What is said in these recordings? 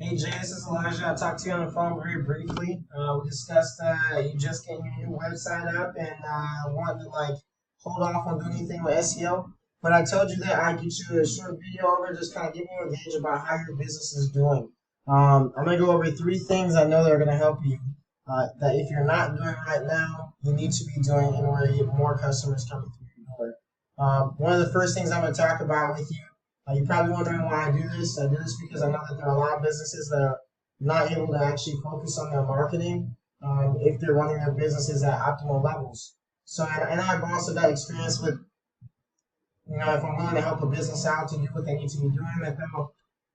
Hey Jay, this is Elijah. I talked to you on the phone very briefly. We discussed you just getting your new website up and wanting to hold off on doing anything with SEO. But I told you that I'd get you a short video over, just kind of giving you a gauge about how your business is doing. I'm gonna go over 3 things I know that are gonna help you. That if you're not doing right now, you need to be doing in order to get more customers coming through your door. One of the first things I'm gonna talk about with you. You're probably wondering why I do this. I do this because I know that there are a lot of businesses that are not able to actually focus on their marketing if they're running their businesses at optimal levels. So, and I've also got experience with, if I'm willing to help a business out to do what they need to be doing, that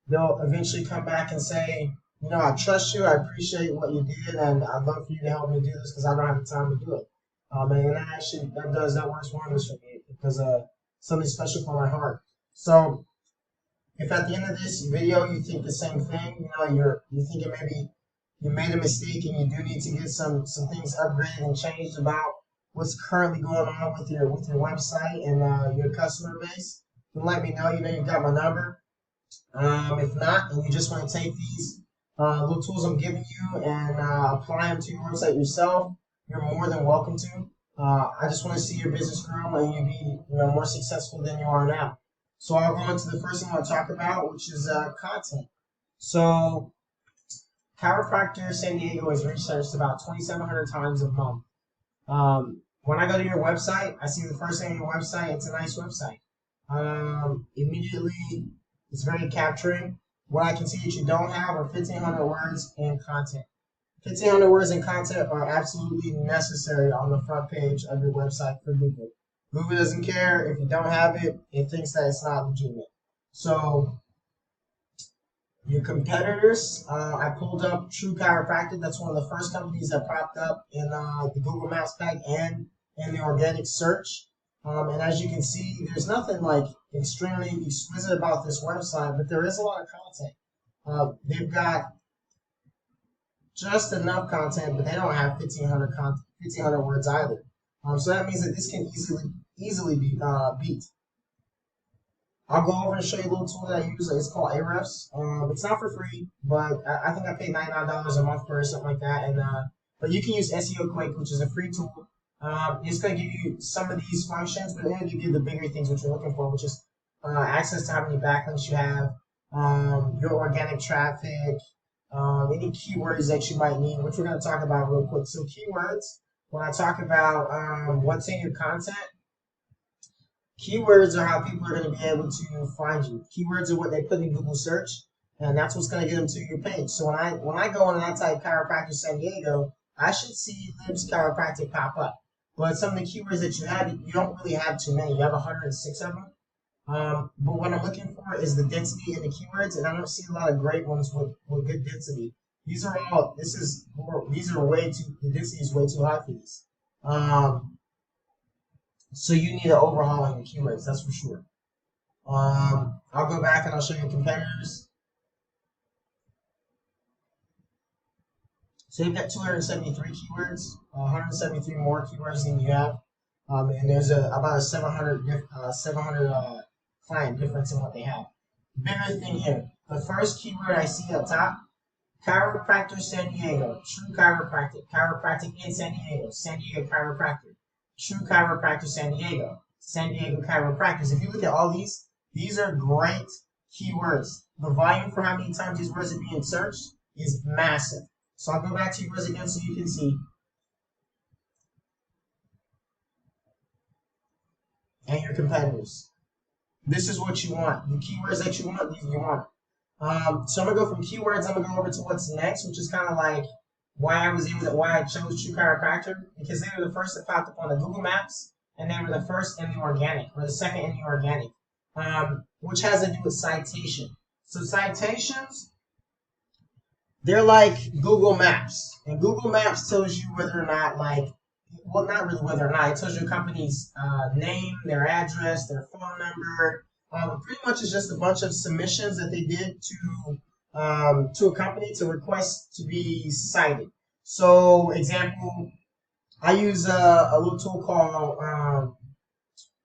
they'll eventually come back and say, I trust you, I appreciate what you did, and I'd love for you to help me do this because I don't have the time to do it. And that works wonders for me because something special for my heart. So, if at the end of this video you think the same thing, you're thinking maybe you made a mistake and you do need to get some things upgraded and changed about what's currently going on with your website and your customer base, then let me know. You've got my number. If not, and you just want to take these little tools I'm giving you and apply them to your website yourself, you're more than welcome to. I just want to see your business grow and you be more successful than you are now. So I'll go into the first thing I want to talk about, which is content. So Chiropractor San Diego is researched about 2,700 times a month. When I go to your website, I see the first thing on your website. It's a nice website. Immediately, it's very capturing. What I can see that you don't have are 1,500 words in content. 1,500 words in content are absolutely necessary on the front page of your website for Google. Google doesn't care if you don't have it. It thinks that it's not legitimate. So your competitors, I pulled up True Chiropractic. That's one of the first companies that popped up in the Google Maps pack and in the organic search. And as you can see, there's nothing extremely exquisite about this website, but there is a lot of content. They've got just enough content, but they don't have 1,500 words either. So that means that this can easily be beat. I'll go over and show you a little tool that I use. It's called Ahrefs. It's not for free, but I think I pay $99 a month for it, something like that. And but you can use SEO Quick, which is a free tool. It's going to give you some of these functions, but it's going to give you the bigger things which you're looking for, which is access to how many backlinks you have, your organic traffic, any keywords that you might need, which we're going to talk about real quick. So keywords. When I talk about what's in your content, keywords are how people are going to be able to find you. Keywords are what they put in Google search, and that's what's going to get them to your page. So when I go in and I type Chiropractor San Diego, I should see Libs Chiropractic pop up. But some of the keywords that you have, you don't really have too many. You have 106 of them. But what I'm looking for is the density in the keywords, and I don't see a lot of great ones with good density. The density is way too high for these. So you need to overhaul on your keywords, that's for sure. I'll go back and I'll show you competitors. So you've got 273 keywords, 173 more keywords than you have. And there's about a 700 client difference in what they have. Bigger thing here, the first keyword I see up top, Chiropractor San Diego, True Chiropractic, Chiropractic in San Diego Chiropractor, True Chiropractor San Diego Chiropractors. If you look at all these are great keywords. The volume for how many times these words are being searched is massive. So I'll go back to your words again so you can see. And your competitors. This is what you want. The keywords that you want, these you want. So I'm gonna go from keywords. I'm gonna go over to what's next, which is kind of like why I chose True Chiropractor, because they were the first that popped up on the Google Maps, and they were the first in the organic, or the second in the organic, which has to do with citation. So citations, they're like Google Maps, and Google Maps tells you whether or not not really whether or not, it tells you a company's name, their address, their phone number. Pretty much it's just a bunch of submissions that they did to a company to request to be cited. So, example, I use a little tool called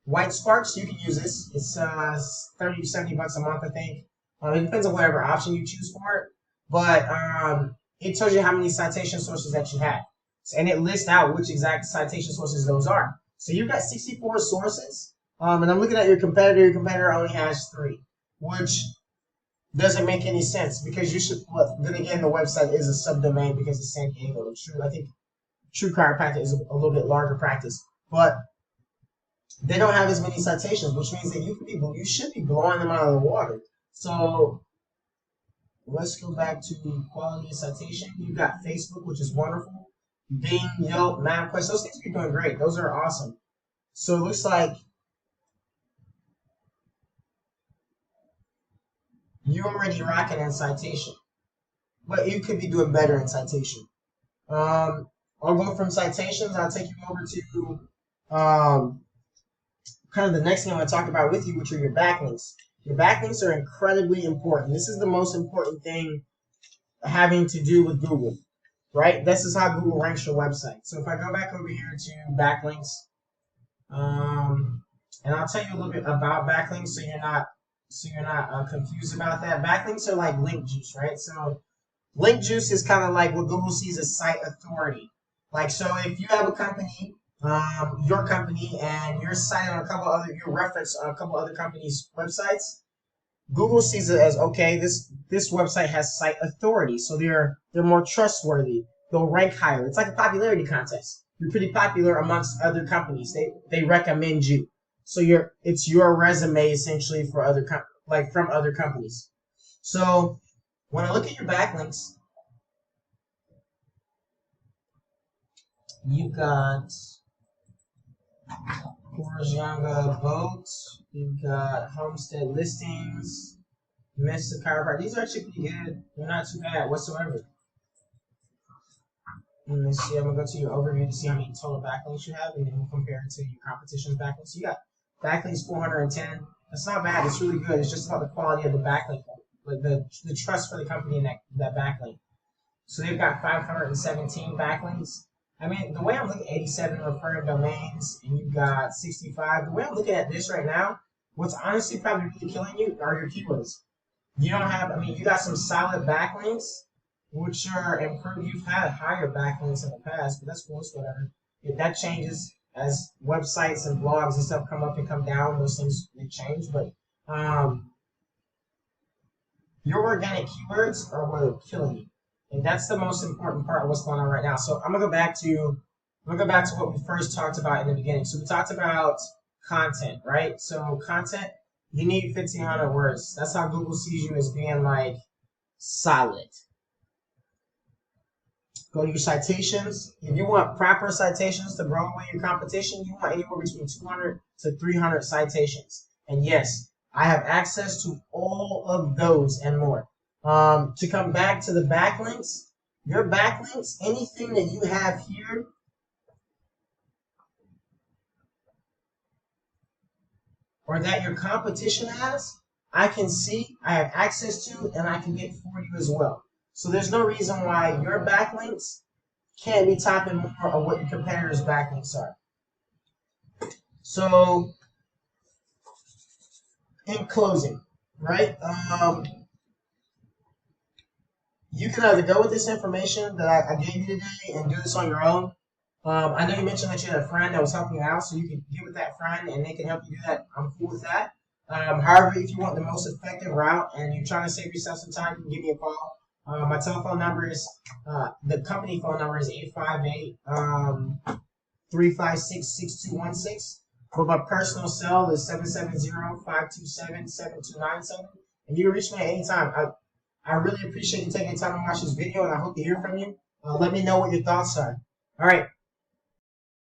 White Sparks. You can use this. It's $30 to $70 a month, I think. It depends on whatever option you choose for it. but it tells you how many citation sources that you have. And it lists out which exact citation sources those are. So you've got 64 sources. And I'm looking at your competitor. Your competitor only has 3, which doesn't make any sense because you should. Well, then again, the website is a subdomain because it's San Diego. I think True Chiropractic is a little bit larger practice, but they don't have as many citations, which means that you should be blowing them out of the water. So let's go back to quality of citation. You've got Facebook, which is wonderful. Bing, Yelp, MapQuest, those things are doing great. Those are awesome. So it looks like you're already rocking in citation, but you could be doing better in citation. I'll go from citations. I'll take you over to kind of the next thing I want to talk about with you, which are your backlinks. Your backlinks are incredibly important. This is the most important thing having to do with Google, right? This is how Google ranks your website. So if I go back over here to backlinks, and I'll tell you a little bit about backlinks so you're not confused about that. Backlinks are like link juice, right? So link juice is kind of like what Google sees as site authority. Like, so if you have a company, your company, and you're cited on you reference on a couple other companies' websites, Google sees it as, okay, this website has site authority, so they're more trustworthy. They'll rank higher. It's like a popularity contest. You're pretty popular amongst other companies. They recommend you. So it's your resume essentially for from other companies. So when I look at your backlinks, you've got Porzianga Boat, you've got Homestead Listings, Mr. Chiropractor. These are actually pretty good. They're not too bad whatsoever. And let's see, I'm going to go to your overview to see how many total backlinks you have, and then we'll compare it to your competition's backlinks. So you got backlinks 410. That's not bad. It's really good. It's just about the quality of the backlink, like the trust for the company in that backlink. So they've got 517 backlinks. I mean, the way I'm looking at 87 referring domains, and you've got 65. The way I'm looking at this right now, what's honestly probably really killing you are your keywords. You don't have, you got some solid backlinks, which are improved. You've had higher backlinks in the past, but that's cool. It's whatever. If that changes as websites and blogs and stuff come up and come down, those things they change. But your organic keywords are what are killing you. And that's the most important part of what's going on right now. So I'm gonna go back to what we first talked about in the beginning. So we talked about content, right? So content, you need 1,500 words. That's how Google sees you, as being like solid. Go to your citations. If you want proper citations to blow away your competition, you want anywhere between 200 to 300 citations. And yes, I have access to all of those and more. To come back to the backlinks, your backlinks, anything that you have here, or that your competition has, I can see, I have access to, and I can get for you as well. So there's no reason why your backlinks can't be topping more of what your competitors' backlinks are. So, in closing, right? You can either go with this information that I gave you today and do this on your own. I know you mentioned that you had a friend that was helping you out, so you can get with that friend and they can help you do that. I'm cool with that. However, if you want the most effective route and you're trying to save yourself some time, you can give me a call. My telephone number is, the company phone number is 858-356-6216. But my personal cell is 770-527-7297. And you can reach me at any time. I really appreciate you taking the time to watch this video, and I hope to hear from you. Let me know what your thoughts are. All right.